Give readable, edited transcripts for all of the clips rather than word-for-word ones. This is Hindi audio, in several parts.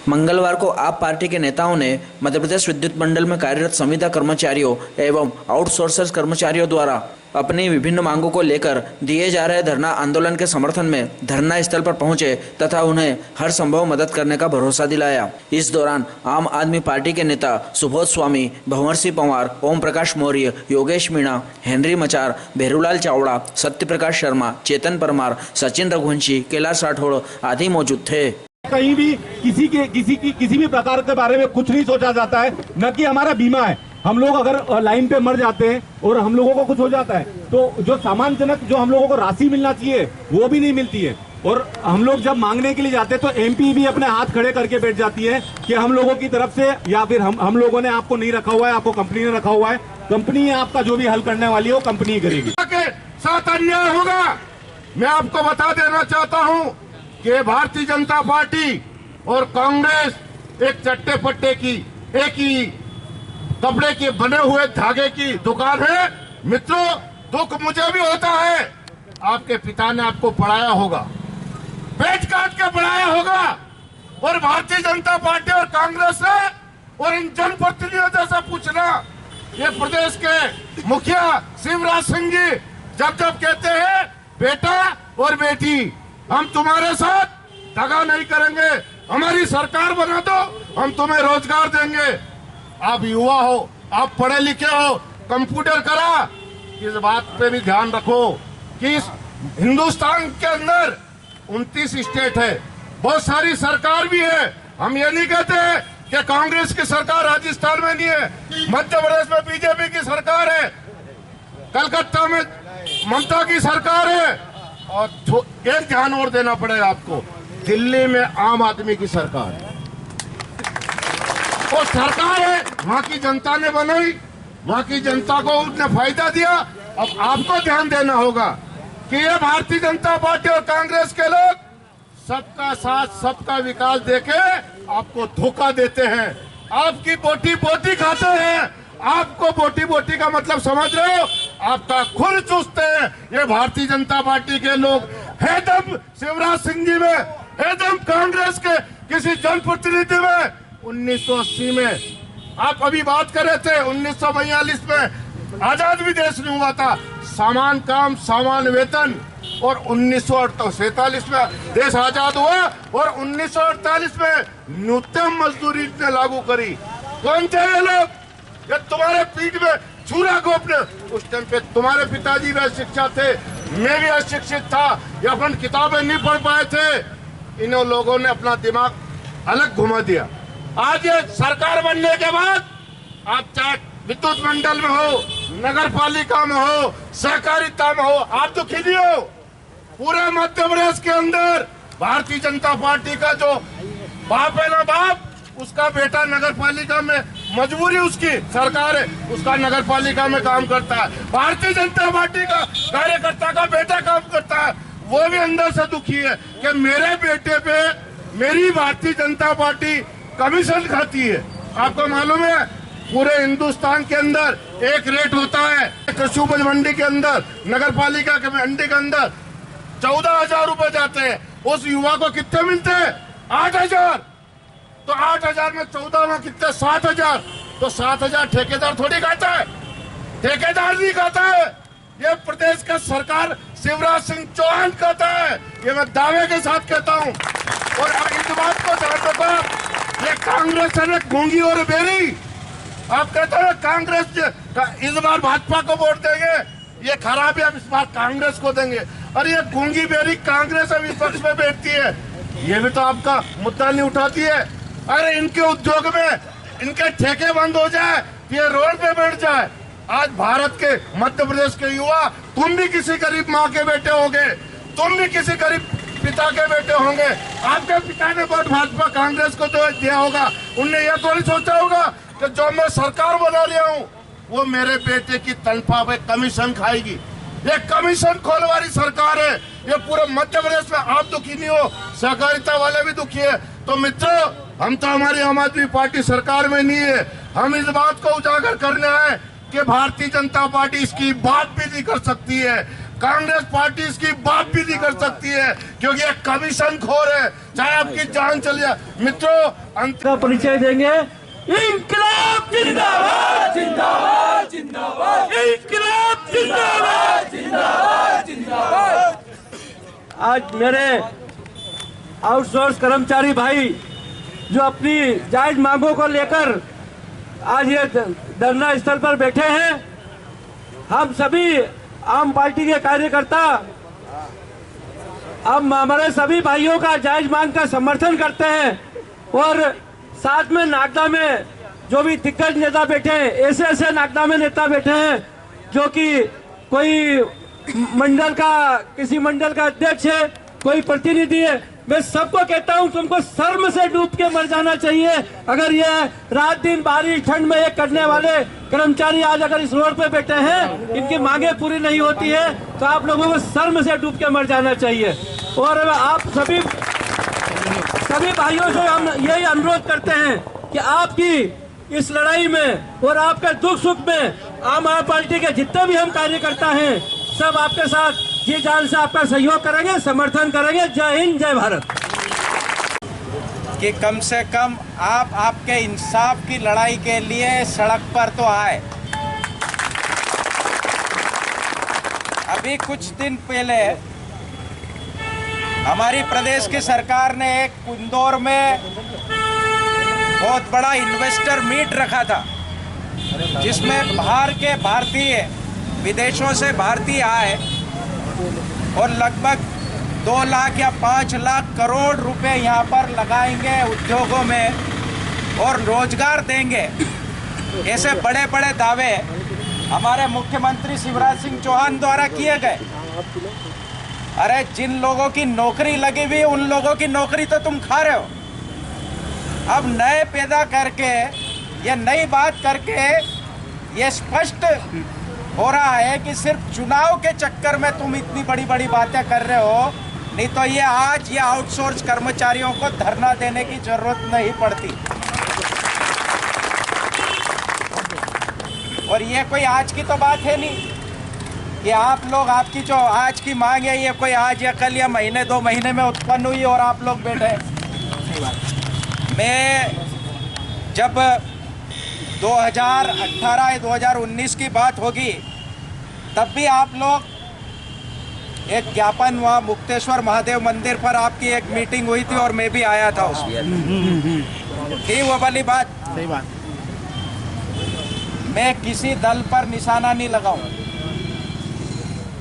मंगलवार को आप पार्टी के नेताओं ने मध्य प्रदेश विद्युत मंडल में कार्यरत संविदा कर्मचारियों एवं आउटसोर्सर्स कर्मचारियों द्वारा अपनी विभिन्न मांगों को लेकर दिए जा रहे धरना आंदोलन के समर्थन में धरना स्थल पर पहुंचे तथा उन्हें हर संभव मदद करने का भरोसा दिलाया। इस दौरान आम आदमी पार्टी के नेता सुबोध स्वामी, भंवर सिंह पंवार, ओम प्रकाश मौर्य, योगेश मीणा, हेनरी मचार, भेरूलाल चावड़ा, सत्य प्रकाश शर्मा, चेतन परमार, सचिन रघुवंशी, कैलाश राठौड़ आदि मौजूद थे। कहीं भी किसी भी प्रकार के बारे में कुछ नहीं सोचा जाता है, न कि हमारा बीमा है। हम लोग अगर लाइन पे मर जाते हैं और हम लोगों को कुछ हो जाता है तो जो सामानजनक जो हम लोगों को राशि मिलना चाहिए वो भी नहीं मिलती है। और हम लोग जब मांगने के लिए जाते हैं तो एमपी भी अपने हाथ खड़े करके बैठ जाती है कि हम लोगों की तरफ से या फिर हम लोगों ने आपको नहीं रखा हुआ है, आपको कंपनी ने रखा हुआ है, कंपनी आपका जो भी हल करने वाली है वो कंपनी करेगी। साथ अन्याय होगा। मैं आपको बता देना चाहता हूँ कि भारतीय जनता पार्टी और कांग्रेस एक चट्टे पट्टे की, एक ही कपड़े के बने हुए धागे की दुकान है। मित्रों, दुख मुझे भी होता है। आपके पिता ने आपको पढ़ाया होगा, पेट काट के पढ़ाया होगा, और भारतीय जनता पार्टी और कांग्रेस ने और इन जनप्रतिनिधियों से पूछना, ये प्रदेश के मुखिया शिवराज सिंह जी जब कहते हैं बेटा और बेटी हम तुम्हारे साथ दगा नहीं करेंगे, हमारी सरकार बना दो, हम तुम्हें रोजगार देंगे। आप युवा हो, आप पढ़े लिखे हो, कंप्यूटर करा, इस बात पे भी ध्यान रखो कि इस हिंदुस्तान के अंदर 29 स्टेट है, बहुत सारी सरकार भी है। हम ये नहीं कहते कि कांग्रेस की सरकार राजस्थान में नहीं है, मध्य प्रदेश में बीजेपी की सरकार है, कलकत्ता में ममता की सरकार है, और एक ध्यान और देना पड़ेगा आपको, दिल्ली में आम आदमी की सरकार है। वो सरकार है, वहां की जनता ने बनाई, वहां की जनता को उसने फायदा दिया। अब आपको ध्यान देना होगा कि ये भारतीय जनता पार्टी और कांग्रेस के लोग सबका साथ सबका विकास देके आपको धोखा देते हैं, आपकी बोटी बोटी खाते हैं। आपको बोटी बोटी का मतलब समझ रहे हो, आपका खून चूसते हैं ये भारतीय जनता पार्टी के लोग। है दम शिवराज सिंह जी में, है दम कांग्रेस के किसी जनप्रतिनिधि में। 1980 में आप अभी बात कर रहे थे, 1942 में आजाद भी देश नहीं हुआ था, समान काम समान वेतन, और 1947 में देश आजाद हुआ और 1948 में न्यूनतम मजदूरी ने लागू करी। कौन थे ये लोग? ये तुम्हारे पीठ में छुरा घोंपने। उस टाइम पे तुम्हारे पिताजी भी अशिक्षित थे, मैं भी अशिक्षित था, ये अपन किताबें नहीं पढ़ पाए थे। इन लोगों ने अपना दिमाग अलग घुमा दिया। आज ये सरकार बनने के बाद आप चाहे विद्युत मंडल में हो, नगर पालिका में हो, सहकारिता में हो, आप तो खिली हो। पूरे मध्य प्रदेश के अंदर भारतीय जनता पार्टी का जो बाप है ना बाप, उसका बेटा नगर पालिका में, मजबूरी उसकी, सरकार है उसका नगर पालिका में काम करता है। भारतीय जनता पार्टी का कार्यकर्ता का बेटा काम करता है, वो भी अंदर से दुखी है कि मेरे बेटे पे मेरी भारतीय जनता पार्टी कमीशन खाती है। आपको मालूम है पूरे हिंदुस्तान के अंदर एक रेट होता है, कृषि उपज मंडी के अंदर, नगर पालिका के मंडी के अंदर 14,000 रुपए जाते हैं। उस युवा को कितने मिलते हैं? 8,000। तो 8,000 में 14 में कितने? 7,000। तो 7,000 ठेकेदार थोड़ी खाता है, ठेकेदार नहीं खाता है, ये प्रदेश का सरकार शिवराज सिंह चौहान कहता है, ये मैं दावे के साथ कहता हूँ। और इस बात को ध्यान रखो, ये कांग्रेस है गूंगी और बेरी। आप कहते हैं कांग्रेस इस बार भाजपा को वोट देंगे, ये खराब है, हम इस बार कांग्रेस को देंगे। और ये गूंगी बेरी कांग्रेस अब विपक्ष में बैठती है, ये भी तो आपका मुद्दा नहीं उठाती है। अरे इनके उद्योग में इनके ठेके बंद हो जाए, ये रोड पे बैठ जाए। आज भारत के मध्य प्रदेश के युवा, तुम भी किसी गरीब माँ के बेटे होंगे, तुम भी किसी गरीब पिता के बेटे होंगे। आपके पिता ने वोट भाजपा कांग्रेस को जो दिया होगा, उनने यह तो नहीं सोचा होगा कि जो मैं सरकार बना लिया हूँ वो मेरे बेटे की तनख्वाह पे कमीशन खाएगी। ये कमीशन खोल वाली सरकार है। ये पूरे मध्य प्रदेश में आप दुखी नहीं हो, सहकारिता वाले भी दुखी है। तो मित्रों, हम तो हमारी आम आदमी पार्टी सरकार में नहीं है, हम इस बात को उजागर करने आए कि भारतीय जनता पार्टी इसकी बात भी नहीं कर सकती है। कांग्रेस पार्टी इसकी बात भी नहीं कर सकती है, क्योंकि ये कमीशन खोर है, चाहे आपकी जान चली जाए। मित्रों, का परिचय देंगे। इंकलाब जिंदाबाद जिंदाबाद जिंदाबाद, इंकलाब जिंदाबाद जिंदाबाद जिंदाबाद। आज मेरे आउटसोर्स कर्मचारी भाई जो अपनी जायज मांगों को लेकर आज ये धरना स्थल पर बैठे हैं, हम सभी आम पार्टी के कार्यकर्ता हम हमारे सभी भाइयों का जायज मांग का समर्थन करते हैं। और साथ में नागदा में जो भी दिग्गज नेता बैठे हैं, ऐसे नागदा में नेता बैठे हैं जो कि कोई मंडल का, किसी मंडल का अध्यक्ष है, कोई प्रतिनिधि है। मैं सबको कहता हूं, तुमको शर्म से डूब के मर जाना चाहिए। अगर ये रात दिन बारिश ठंड में ये करने वाले कर्मचारी आज अगर इस रोड पे बैठे हैं, इनकी मांगे पूरी नहीं होती है, तो आप लोगों को शर्म से डूब के मर जाना चाहिए। और आप सभी भाइयों से हम यही अनुरोध करते हैं कि आपकी इस लड़ाई में और आपके दुख सुख में आम आदमी पार्टी के जितने भी हम कार्यकर्ता हैं, सब आपके साथ जी जान से आपका सहयोग करेंगे, समर्थन करेंगे। जय हिंद, जय भारत। कि कम से कम आप आपके इंसाफ की लड़ाई के लिए सड़क पर तो आए। अभी कुछ दिन पहले हमारी प्रदेश की सरकार ने एक इंदौर में बहुत बड़ा इन्वेस्टर मीट रखा था, जिसमें बाहर के भारतीय, विदेशों से भारतीय आए और लगभग 2 लाख या 5 लाख करोड़ रुपए यहाँ पर लगाएंगे उद्योगों में और रोजगार देंगे। ऐसे बड़े बड़े दावे हमारे मुख्यमंत्री शिवराज सिंह चौहान द्वारा किए गए। अरे जिन लोगों की नौकरी लगी हुई उन लोगों की नौकरी तो तुम खा रहे हो। अब नए पैदा करके, ये नई बात करके ये स्पष्ट हो रहा है कि सिर्फ चुनाव के चक्कर में तुम इतनी बड़ी बड़ी बातें कर रहे हो, नहीं तो ये आज ये आउटसोर्स कर्मचारियों को धरना देने की जरूरत नहीं पड़ती। और ये कोई आज की तो बात है नहीं कि आप लोग, आपकी जो आज की मांग है ये कोई आज या कल या महीने 2 महीने में उत्पन्न हुई और आप लोग बैठे। मैं जब 2018 या 2019 की बात होगी तब भी आप लोग एक ज्ञापन वहाँ मुक्तेश्वर महादेव मंदिर पर आपकी एक मीटिंग हुई थी और मैं भी आया था उसमें। थी वो वाली बात। सही बात। मैं किसी दल पर निशाना नहीं लगाऊं,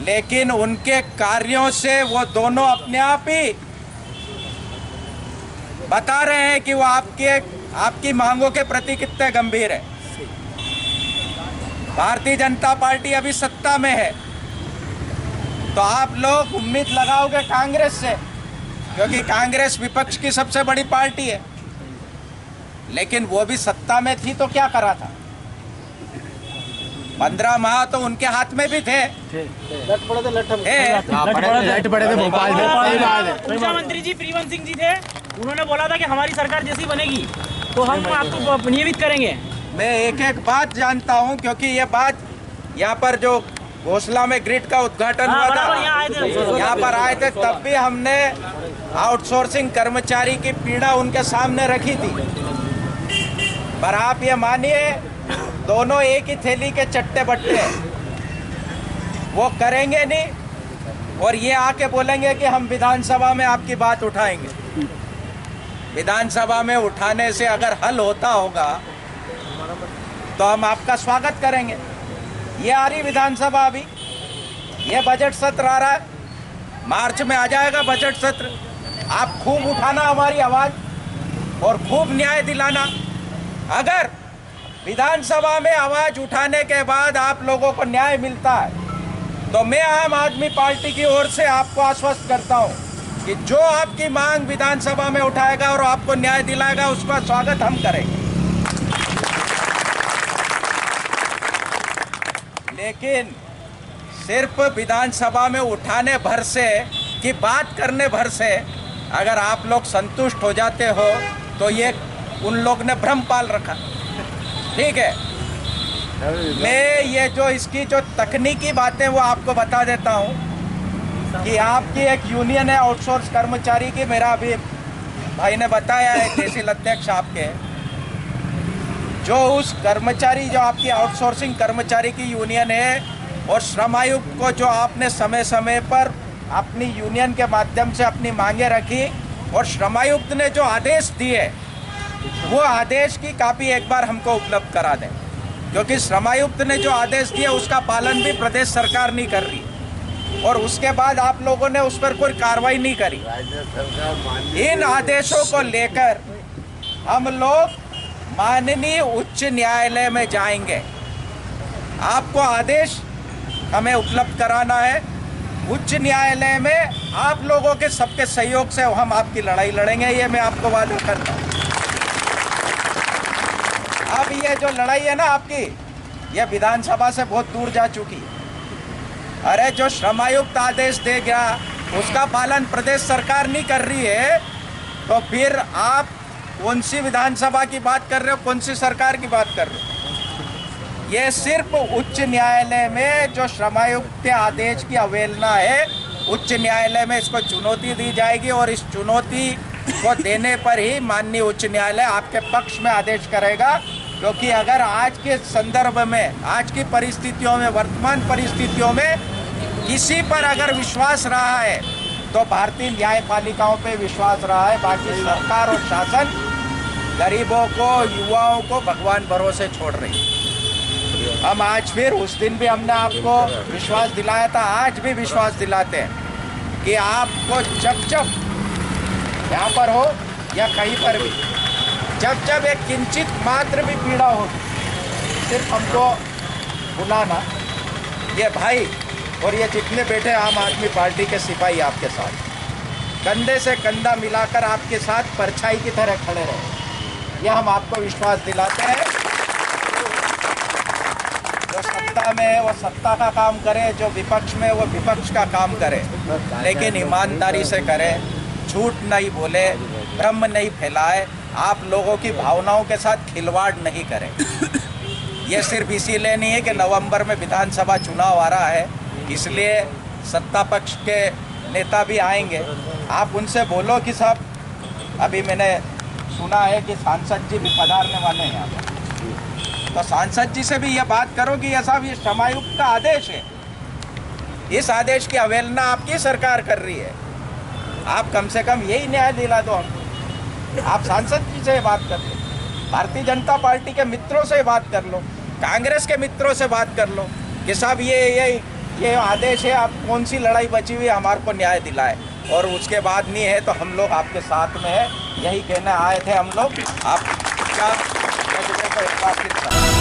लेकिन उनके कार्यों से वो दोनों अपने आप ही बता रहे हैं कि वो आपकी मांगों के प्रति कितने गंभीर है। भारतीय जनता पार्टी अभी सत्ता में है, तो आप लोग उम्मीद लगाओगे कांग्रेस से, क्योंकि कांग्रेस विपक्ष की सबसे बड़ी पार्टी है। लेकिन वो भी सत्ता में थी तो क्या करा था? 15 माह तो उनके हाथ में भी थे। ऊर्जा मंत्री जी प्रीवन सिंह जी थे, उन्होंने बोला था कि हमारी सरकार जैसी बनेगी तो हम आपको नियमित करेंगे। मैं एक एक बात जानता हूं, क्योंकि ये बात यहाँ पर जो घोसला में ग्रिड का उद्घाटन हुआ था, यहाँ पर आए थे, तब भी हमने आउटसोर्सिंग कर्मचारी की पीड़ा उनके सामने रखी थी। पर आप ये मानिए, दोनों एक ही थैली के चट्टे बट्टे, वो करेंगे नहीं और ये आके बोलेंगे कि हम विधानसभा में आपकी बात उठाएंगे। विधानसभा में उठाने से अगर हल होता होगा तो हम आपका स्वागत करेंगे। ये आ रही विधानसभा, अभी ये बजट सत्र आ रहा है, मार्च में आ जाएगा बजट सत्र। आप खूब उठाना हमारी आवाज़ और खूब न्याय दिलाना। अगर विधानसभा में आवाज उठाने के बाद आप लोगों को न्याय मिलता है तो मैं आम आदमी पार्टी की ओर से आपको आश्वस्त करता हूं कि जो आपकी मांग विधानसभा में उठाएगा और आपको न्याय दिलाएगा, उसका स्वागत हम करेंगे। लेकिन सिर्फ विधानसभा में उठाने भर से कि बात करने भर से अगर आप लोग संतुष्ट हो जाते हो तो ये उन लोग ने भ्रम पाल रखा। ठीक है, मैं ये जो इसकी जो तकनीकी बातें वो आपको बता देता हूँ। कि आपकी एक यूनियन है आउटसोर्स कर्मचारी की, मेरा अभी भाई ने बताया है तहसील अध्यक्ष आपके, जो उस कर्मचारी जो आपकी आउटसोर्सिंग कर्मचारी की यूनियन है और श्रम आयुक्त को जो आपने समय समय पर अपनी यूनियन के माध्यम से अपनी मांगे रखी और श्रम आयुक्त ने जो आदेश दिए वो आदेश की कॉपी एक बार हमको उपलब्ध करा दें, क्योंकि श्रम आयुक्त ने जो आदेश दिया उसका पालन भी प्रदेश सरकार नहीं कर रही और उसके बाद आप लोगों ने उस पर कोई कार्रवाई नहीं करी। इन आदेशों को लेकर हम लोग माननीय उच्च न्यायालय में जाएंगे। आपको आदेश हमें उपलब्ध कराना है। उच्च न्यायालय में आप लोगों के सबके सहयोग से हम आपकी लड़ाई लड़ेंगे, ये मैं आपको वादा करता हूँ। अब ये जो लड़ाई है ना आपकी, ये विधानसभा से बहुत दूर जा चुकी। अरे जो श्रम आयुक्त आदेश देगा उसका पालन प्रदेश सरकार नहीं कर रही है, तो फिर आप कौन सी विधानसभा की बात कर रहे हो, कौन सी सरकार की बात कर रहे हो? ये सिर्फ उच्च न्यायालय में जो श्रम आयुक्त के आदेश की अवहेलना है, उच्च न्यायालय में इसको चुनौती दी जाएगी और इस चुनौती को देने पर ही माननीय उच्च न्यायालय आपके पक्ष में आदेश करेगा। क्योंकि अगर आज के संदर्भ में, आज की परिस्थितियों में, वर्तमान परिस्थितियों में किसी पर अगर विश्वास रहा है तो भारतीय न्यायपालिकाओं पे विश्वास रहा है। बाकी सरकार और शासन गरीबों को, युवाओं को भगवान भरोसे छोड़ रही है। हम आज फिर, उस दिन भी हमने आपको विश्वास दिलाया था, आज भी विश्वास दिलाते हैं कि आपको जब जब यहाँ पर हो या कहीं पर भी, जब जब एक किंचित मात्र भी पीड़ा हो, सिर्फ हमको बुलाना। ये भाई और ये जितने बैठे आम आदमी पार्टी के सिपाही आपके साथ कंधे से कंधा मिलाकर आपके साथ परछाई की तरह खड़े रहे, यह हम आपको विश्वास दिलाते हैं। जो सत्ता में है वो सत्ता का काम करे, जो विपक्ष में वो विपक्ष का काम करे, लेकिन ईमानदारी से करे, झूठ नहीं बोले, भ्रम नहीं फैलाए, आप लोगों की भावनाओं के साथ खिलवाड़ नहीं करें। ये सिर्फ इसीलिए नहीं है कि नवंबर में विधानसभा चुनाव आ रहा है, इसलिए सत्ता पक्ष के नेता भी आएंगे। आप उनसे बोलो कि साहब, अभी मैंने सुना है कि सांसद जी भी पधारने वाले हैं यहाँ पर, तो सांसद जी से भी ये बात करो कि ये साहब, ये श्रम आयुक्त का आदेश है, इस आदेश की अवहेलना आपकी सरकार कर रही है, आप कम से कम यही न्याय दिला दो हमको। आप सांसद जी से बात कर लो, भारतीय जनता पार्टी के मित्रों से बात कर लो, कांग्रेस के मित्रों से बात कर लो कि साहब ये आदेश है, आप कौन सी लड़ाई बची हुई है, हमारे को न्याय दिलाए। और उसके बाद नहीं है तो हम लोग आपके साथ में है, यही कहने आए थे हम लोग। आपका एक बार फिर